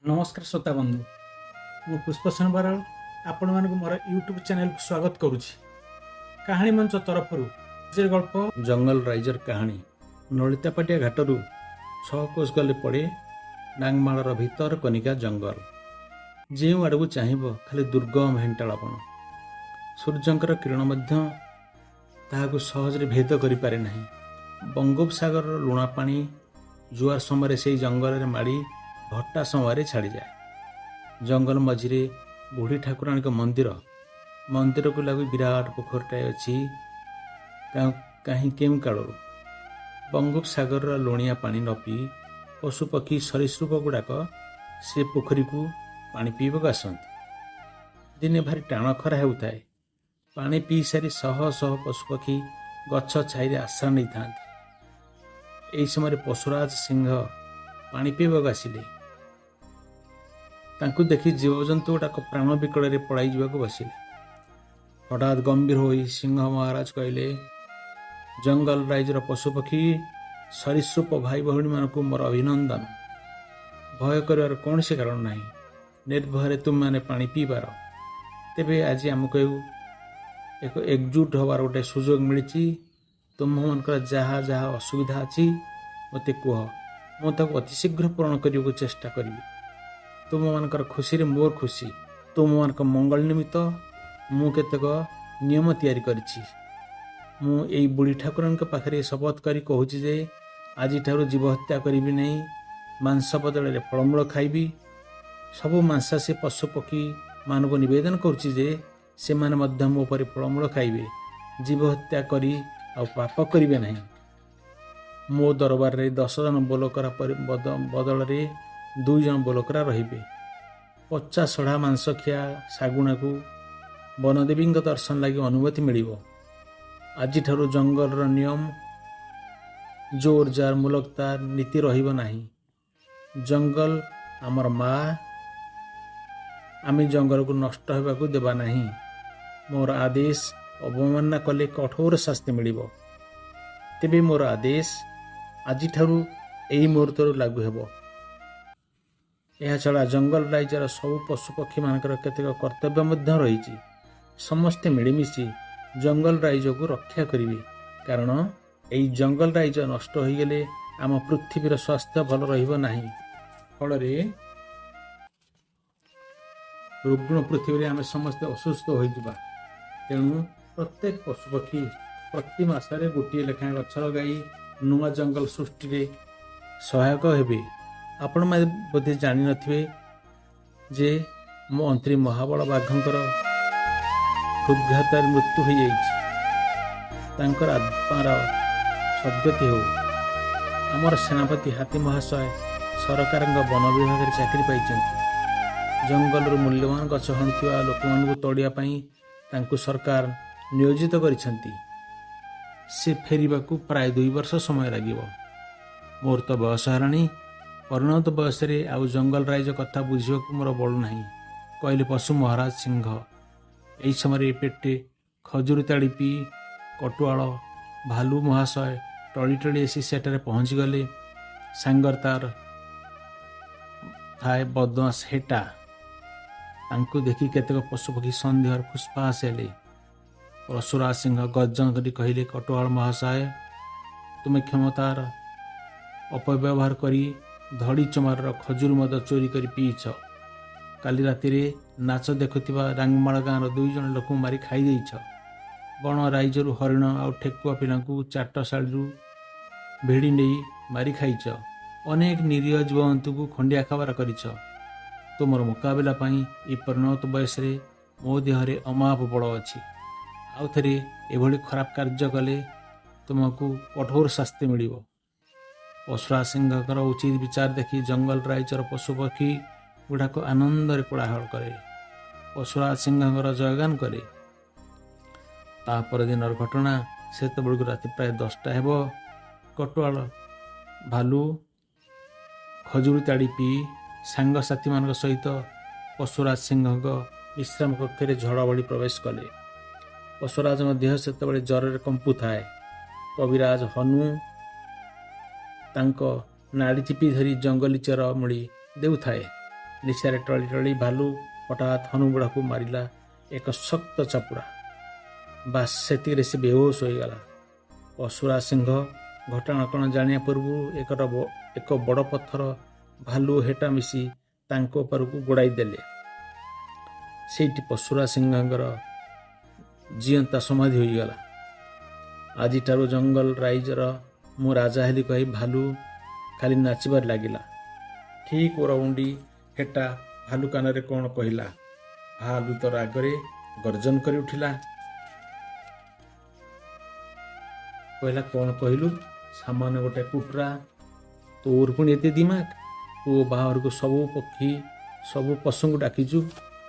नमस्कार श्रोता बंधु मु पुष्पसेन बराल आपण मानक मोर यूट्यूब चैनल को स्वागत करुछि। कहानी मंच तरफ गल्प जंगल राइजर कहानी नलितापाटिया घाटरू 6 कोस गले पड़े नांगमालर भीतर कनिका जंगल जे आड़क चाहब खाली दुर्गम हेंटाड़पण सूर्यंकर किरण मध्य ताहाकु सहजरे भेद करि पारे नाही। बंगोपसागर लुणा पानी जुआर समय से जंगल रे माड़ी भट्टा समय छाड़ी जाए। जंगल मझिरे बुढ़ी ठाकुराणी मंदिर को लगू विराट पोखरटाए अच्छी कहीं केम कालू बंगोपसागर लुणिया पानी न पी पशुपक्षी सरीसृप गुड़ाक से पोखरी को पानी पीवाक आसती। दिने भारी टाण खरा होता पानी पी सारी शह शह पशुपक्षी गछ छाई आश्रा नहीं था। यही समय पशुराज सिंह पानी पीवाक आसिले। तांकु देखि जीवजंतु गुड़ाक प्राण विकल पड़ाई जावाक बसिले। हठात गंभीर होई सिंह महाराज कहले, जंगल राइजर पशुपक्षी सरीसृप भाई भौणी मानक मोर अभिनंदन। भय कर कौन से कारण ना, निर्भय तुम मैंने पानी पी पार। तेबे आज आमको एक एकजुट हबार गोटे सुजोग मिली। तुम मनकर जहाँ जहाँ असुविधा अच्छी मत कह, मुझे अतिशीघ्र पूरण करने को चेष्टा करी। तुम मानकर खुशी रे मोर खुशी। तुम मानक मंगल निमित्त मु केतक नियम तैयारी करिछि। मु एई बुढ़ी ठाकुरन के पाखरे शपथ करी कहूछि जे आज ठाकुर जीव हत्या करिबि नहीं, मांस बदल रे फलमूल खाइबि। सब मांसासी पशु पक्षी मानक निवेदन करुछि जे से माने मध्य मो परि फलमूल खाइबे, जीव हत्या करी आ पाप करिबे नहीं। मो दरबार रे 10 जन बोलकरा बदल रे 2 जन बोलकरा रहिबे। 50 सढ़ा मांस खिया सागुणा को वनदेवी दर्शन लगी अनुमति मिलिबो। आज ठारू जंगल नियम जोर जार मुलकतार नीति रहिबो नाही। जंगल आमर माँ, आमी जंगल को नष्ट होगा को देबा नहीं। मोर आदेश अवमानना कले कठोर शास्ति मिलिबो। तेबे मोर आदेश आज ठारू एई मुहूर्त लागू हेबो। यह छड़ा जंगल राइजर सब पशुपक्षी मानकर केतेक कर्तव्य रही। समस्ते मिलमिशि जंगल राइज को रक्षा करिवे, कारण यही जंगल राइज नष्ट हो गले आम पृथ्वीर स्वास्थ्य भल रहिबो नाही। फल रुग्ण पृथ्वी आम समस्ते असुस्थ हो जावा। तेणु प्रत्येक पशुपक्षी प्रति मासरे गोटे लेखा गछ लगाई नुआ जंगल सृष्टि रे सहायक हेबे। आपण मैंने बोधे जानी नथिबे जे मो अंतरी महाबल बाघंकर हृदघात मृत्यु हो जाइछि। आत्मार सद्गति हो। आमर सेनापति हाथी महाशय सरकार वन विभाग चाकरी पाई। जंगल मूल्यवान गछ हणुवा लोक मान तोड़िया तांकु सरकार नियोजित करिसेंती। से फेरिबा को प्राय 2 वर्ष समय लागिबो। मोर तो बयस हेलाणी। परिणत बयस आउ जंगल राइज कथा बुझा मोर बड़ू ना, कहले पशु महाराज सिंह। यही समय पेटे खजुरी ताड़ी पी कटुआल भालू महाशय टली टली आसी सेठारे पहुँची गले। सांगर तार थाए बदमाश हेटा। तांकु देखि केतेक पशुपक्षी सन्देहर फुसफास हेले। परशुराज सिंह गर्जन करी कहले, कटुआल महाशय, तुमे क्षमतार अपव्यवहार करी धड़ी चमार खजुर मद चोरी कर पीछ। काली राति रे नाच देखुवा रांगमाल गाँव 2 जन लोक मारी खाई देइछ। बण राइजरू हरिण आ ठेकुआ पिला चाटशाड़ी भेड़ी नहीं मारी खाइछ। अनेक निरीह जीवजंतु को खंडिया खबर करिछ। तुमर मुकाबला ये परिणत बयस मो देहरे अमाप बड़ अच्छी। आउ थे एभली खराब कार्य कले तुमको कठोर शास्ति मिलिबो। परशुराज सिंह उचित विचार देखी जंगल राइजर पशुपक्षी गुड़ाक आनंद कोलाहल करे। परशुराज सिंह जयगान करे। तापर दिन घटना से राति प्राय 10टा हेब। कटुआल भालू खजुरी ताड़ी पी सांगसाथी मान सहित परशुराज सिंह विश्राम कक्ष झड़बड़ी प्रवेश कले। परशुराज देह से ज्वर कंपु थाए। कविराज हनु तांको नाड़ी चिपी धरी जंगली चेर मुड़ी देउथाए। ନିଶାରେ ଟଳି ଟଳି ଭାଲୁ ହଠାତ୍ ହନୁବୁଢ଼ାକୁ ମାରିଲା ଏକ ଶକ୍ତ ଚାପୁଡ଼ା। ବାସ୍ ସେତିକିରେ ସେ ବେହୋସ ହୋଇଗଲା। ପଶୁରା ସିଂହ ଘଟଣା କ'ଣ ଜାଣିବା ପୂର୍ବରୁ ଏକ ବଡ଼ ପଥର ଭାଲୁ ହେଟା ମିଶି ତାଙ୍କ ଉପରକୁ ଗୋଡ଼ାଇ ଦେଲେ। ସେଇଠି ପଶୁରା ସିଂହଙ୍କର ଜିଅନ୍ତା ସମାଧି ହୋଇଗଲା। ଆଜିଠାରୁ ଜଙ୍ଗଲ ରାଇଜର ମୁଁ ରାଜା ହେଲି କହି ଭାଲୁ ଖାଲି ନାଚିବାରେ ଲାଗିଲା। ଠିକ୍ ଓରଉଣ୍ଡି ହେଟା ଭାଲୁ କାନରେ କ'ଣ କହିଲା। ଭାଲୁ ତ ରାଗରେ ଗର୍ଜନ କରି ଉଠିଲା। କହିଲା, କ'ଣ କହିଲୁ? ସାମାନ୍ୟ ଗୋଟେ କୁଟୁରା, ତୋର ପୁଣି ଏତେ ଦିମାଗ? ତୁ ବାହାରକୁ ସବୁ ପଶୁଙ୍କୁ ଡାକିଛୁ,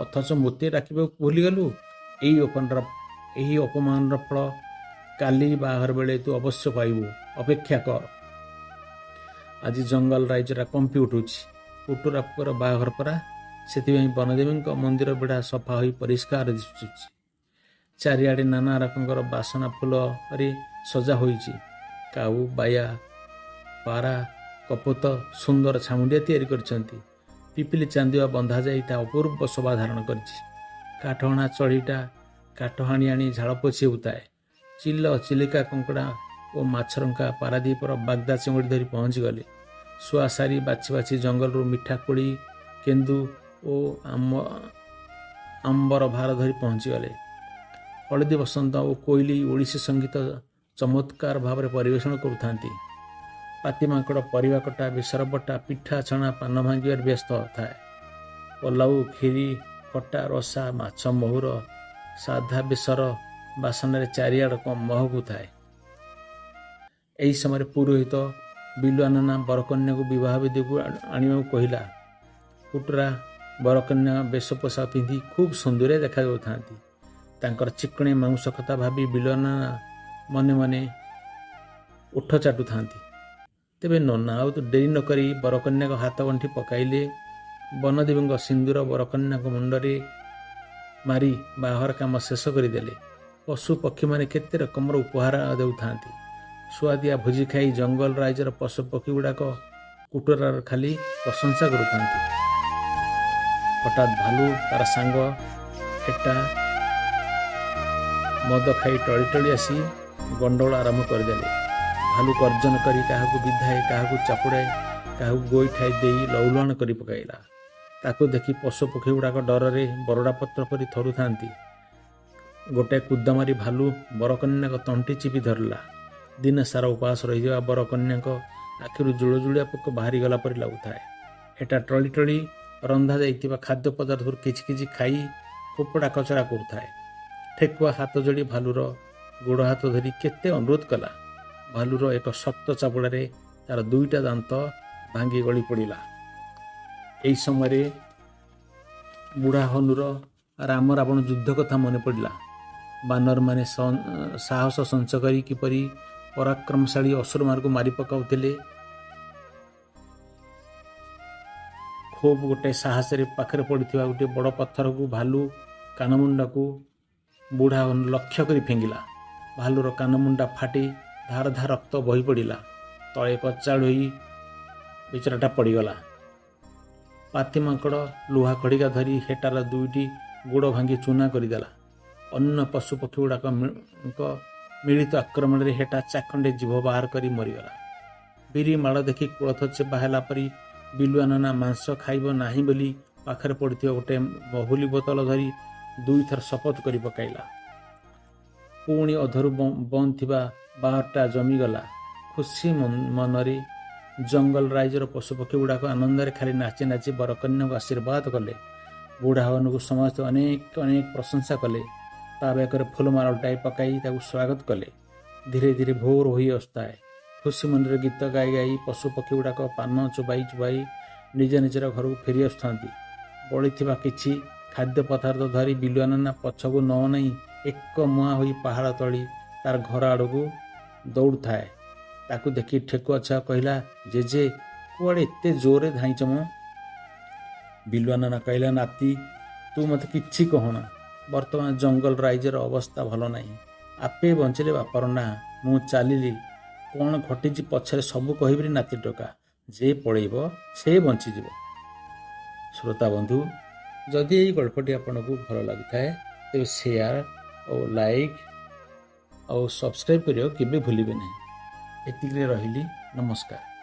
ଅଥଚ ମୋତେ ଡାକିବାକୁ ଭୁଲିଗଲୁ। ଏହି ଅପମାନର ଫଳ କାଲି ବାହାଘର ବେଳେ ତୁ ଅବଶ୍ୟ ପାଇବୁ, ଅପେକ୍ଷା କର। ଆଜି ଜଙ୍ଗଲ ରାଇଜଟା କମ୍ପି ଉଠୁଛି। କୁଟୁରା ପୁଅର ବାହାଘର ପରା, ସେଥିପାଇଁ ବନଦେବୀଙ୍କ ମନ୍ଦିର ବେଢ଼ା ସଫା ହୋଇ ପରିଷ୍କାର ଦିଶୁଛି। ଚାରିଆଡ଼େ ନାନା ରକମର ବାସନା ଫୁଲରେ ସଜା ହୋଇଛି। କାଉ, ବାୟା, ପାରା, କପୋତ ସୁନ୍ଦର ଛାମୁଣ୍ଡିଆ ତିଆରି କରିଛନ୍ତି। ପିପିଲି ଚାନ୍ଦୁଆ ବନ୍ଧାଯାଇ ତା ଅପୂର୍ବ ଶୋଭା ଧାରଣ କରିଛି। କାଠହଣା ଚଢ଼େଇଟା କାଠ ହାଣି ଆଣି ଝାଳ ପୋଛି ହେଉଥାଏ। ଚିଲ, ଚିଲିକା, କଙ୍କଡ଼ା ଓ ମାଛରଙ୍କା ପାରାଦୀପର ବାଗଦା ଚିଙ୍ଗୁଡ଼ି ଧରି ପହଞ୍ଚିଗଲେ। ଶୁଆ ସାରି ବାଛି ବାଛି ଜଙ୍ଗଲରୁ ମିଠା କୋଳି, କେନ୍ଦୁ ଓ ଆମ୍ବର ଭାର ଧରି ପହଞ୍ଚିଗଲେ। ହଳଦୀ ବସନ୍ତ ଓ କୋଇଲି ଓଡ଼ିଶୀ ସଙ୍ଗୀତ ଚମତ୍କାର ଭାବରେ ପରିବେଷଣ କରୁଥାନ୍ତି। ପାତିମାଙ୍କଡ଼ ପରିବା କଟା, ବେସର ବଟା, ପିଠା ଛଣା, ପାନ ଭାଙ୍ଗିବାରେ ବ୍ୟସ୍ତ ଥାଏ। ପଲାଉ, କ୍ଷୀରି, ଖଟା, ରସା, ମାଛ ମହୁର, ସାଧା ବେସର ବାସନାରେ ଚାରିଆଡ଼ ମହକୁଥାଏ। ଏହି ସମୟରେ ପୁରୋହିତ ବିଲୁଆ ନନା ବରକନ୍ୟାକୁ ବିବାହ ବେଦୀକୁ ଆଣିବାକୁ କହିଲା। କୁଟୁରା ବରକନ୍ୟା ବେଶ ପୋଷାକ ପିନ୍ଧି ଖୁବ୍ ସୁନ୍ଦରିଆ ଦେଖାଯାଉଥାନ୍ତି। ତାଙ୍କର ଚିକ୍କଣି ମାଉଁସ କଥା ଭାବି ବିଲୁଆ ନନା ମନେ ମନେ ଓଠ ଚାଟୁଥାନ୍ତି। ତେବେ ନନା ଆଉ ଡେରି ନ କରି ବରକନ୍ୟାଙ୍କ ହାତ ଗଣ୍ଠି ପକାଇଲେ। ବନଦେବୀଙ୍କ ସିନ୍ଦୁର ବରକନ୍ୟାଙ୍କ ମୁଣ୍ଡରେ ମାରି ବାହାଘର କାମ ଶେଷ କରିଦେଲେ। ପଶୁ ପକ୍ଷୀମାନେ କେତେ ରକମର ଉପହାର ଦେଉଥାନ୍ତି। ସୁଆଦିଆ ଭୋଜି ଖାଇ ଜଙ୍ଗଲ ରାଇଜର ପଶୁ ପକ୍ଷୀ ଗୁଡ଼ାକ କୁଟୁରାର ଖାଲି ପ୍ରଶଂସା କରୁଥାନ୍ତି। ହଠାତ୍ ଭାଲୁ ତାର ସାଙ୍ଗ ହେଟା ମଦ ଖାଇ ଟଳି ଟଳି ଆସି ଗଣ୍ଡଗୋଳ ଆରମ୍ଭ କରିଦେଲେ। ଭାଲୁ ଗର୍ଜନ କରି କାହାକୁ ବିଧାଏ, କାହାକୁ ଚାପୁଡ଼ାଏ, କାହାକୁ ଗୋଇଠାଏ ଦେଇ ଲହୁଲୁହାଣ କରି ପକାଇଲା। ତାକୁ ଦେଖି ପଶୁ ପକ୍ଷୀ ଗୁଡ଼ାକ ଡରରେ ବରଡ଼ା ପତ୍ର ପରି ଥରୁଥାନ୍ତି। ଗୋଟାଏ କୁଦ ମାରି ଭାଲୁ ବରକନ୍ୟାଙ୍କ ତଣ୍ଟି ଚିପି ଧରିଲା। ଦିନ ସାରା ଉପାସ ରହିଥିବା ବରକନ୍ୟାଙ୍କ ଆଖିରୁ ଜୁଳଜୁଳିଆ ପୋକ ବାହାରିଗଲା ପରି ଲାଗୁଥାଏ। ହେଟା ଟଳି ଟଳି ରନ୍ଧା ଯାଇଥିବା ଖାଦ୍ୟ ପଦାର୍ଥରୁ କିଛି କିଛି ଖାଇ ଫୋପଡ଼ା କଚରା କରୁଥାଏ। ଠେକୁଆ ହାତ ଯୋଡ଼ି ଭାଲୁର ଗୋଡ଼ ହାତ ଧରି କେତେ ଅନୁରୋଧ କଲା। ଭାଲୁର ଏକ ଶକ୍ତ ଚାପୁଡ଼ାରେ ତାର ଦୁଇଟା ଦାନ୍ତ ଭାଙ୍ଗି ଗଳି ପଡ଼ିଲା। ଏହି ସମୟରେ ବୁଢ଼ା ହନୁର ରାମ ରାବଣ ଯୁଦ୍ଧ କଥା ମନେ ପଡ଼ିଲା। ବାନରମାନେ ସାହସ ସଞ୍ଚୟ କରି କିପରି ପରାକ୍ରମଶାଳୀ ଅସୁରମାନଙ୍କୁ ମାରି ପକାଉଥିଲେ। ଖୁବ୍ ଗୋଟାଏ ସାହସରେ ପାଖରେ ପଡ଼ିଥିବା ଗୋଟିଏ ବଡ଼ ପଥରକୁ ଭାଲୁ କାନମୁଣ୍ଡାକୁ ବୁଢ଼ା ହନୁ ଲକ୍ଷ୍ୟ କରି ଫିଙ୍ଗିଲା। ଭାଲୁର କାନମୁଣ୍ଡା ଫାଟି ଧାର ଧାର ରକ୍ତ ବହି ପଡ଼ିଲା। ତଳେ କଚାଡ଼ ହୋଇ ବିଚରାଟା ପଡ଼ିଗଲା। ପାତିମାଙ୍କଡ଼ ଲୁହା ଖଡ଼ିକା ଧରି ହେଟାର ଦୁଇଟି ଗୋଡ଼ ଭାଙ୍ଗି ଚୂନା କରିଦେଲା। ଅନ୍ୟ ପଶୁ ପକ୍ଷୀ ଗୁଡ଼ାକ ମିଳିତ ଆକ୍ରମଣରେ ହେଟା ଚାଖଣ୍ଡେ ଜିଭ ବାହାର କରି ମରିଗଲା। ବିରି ମାଳ ଦେଖି କୋଳଥ ଚେପା ହେଲା ପରି ବିଲୁଆ ନନା ମାଂସ ଖାଇବ ନାହିଁ ବୋଲି ପାଖରେ ପଡ଼ିଥିବା ଗୋଟାଏ ମହୁଲି ବୋତଲ ଧରି ଦୁଇଥର ଶପଥ କରି ପକାଇଲା। ପୁଣି ଅଧରୁ ବନ୍ଦ ଥିବା ବାହାରଟା ଜମିଗଲା। ଖୁସି ମନରେ ଜଙ୍ଗଲ ରାଇଜର ପଶୁପକ୍ଷୀ ଗୁଡ଼ାକ ଆନନ୍ଦରେ ଖାଲି ନାଚି ନାଚି ବରକନ୍ୟାକୁ ଆଶୀର୍ବାଦ କଲେ। ବୁଢ଼ା ହନୁକୁ ସମସ୍ତେ ଅନେକ ଅନେକ ପ୍ରଶଂସା କଲେ। ତା ବେକରେ ଫୁଲମାଳଟାଏ ପକାଇ ତାକୁ ସ୍ୱାଗତ କଲେ। ଧୀରେ ଧୀରେ ଭୋର ହୋଇ ଆସୁଥାଏ। ଖୁସି ମନରେ ଗୀତ ଗାଇ ଗାଇ ପଶୁପକ୍ଷୀ ଗୁଡ଼ାକ ପାନ ଚୋବାଇ ଚୋବାଇ ନିଜ ନିଜର ଘରକୁ ଫେରି ଆସୁଥାନ୍ତି। ବଳିଥିବା କିଛି ଖାଦ୍ୟ ପଦାର୍ଥ ଧରି ବିଲୁଆ ନନା ପଛକୁ ନ ଅନାଇ ଏକ ମୁହାଁ ହୋଇ ପାହାଡ଼ ତଳି ତାର ଘର ଆଡ଼କୁ ଦୌଡ଼ୁଥାଏ। ତାକୁ ଦେଖି ଠେକୁଆ ଛୁଆ କହିଲା, ଜେଜେ କୁଆଡ଼େ ଏତେ ଜୋରରେ ଧାଇଁଛ ମ? ବିଲୁଆ ନନା କହିଲା, ନାତି ତୁ ମୋତେ କିଛି କହନା। ବର୍ତ୍ତମାନ ଜଙ୍ଗଲ ରାଇଜର ଅବସ୍ଥା ଭଲ ନାହିଁ। ଆପେ ବଞ୍ଚିଲେ ବାପାର ନାଁ। ମୁଁ ଚାଲିଲି, କ'ଣ ଘଟିଛି ପଛରେ ସବୁ କହିବିରେ ନାତି ଟୋକା। ଯେ ପଳେଇବ ସେ ବଞ୍ଚିଯିବ। श्रोता बंधु जदि यही गल्पटी आपको भल लगी था तेज सेयार और लाइक और सब्सक्राइब करने के भूलिए ना। एतिक रही नमस्कार।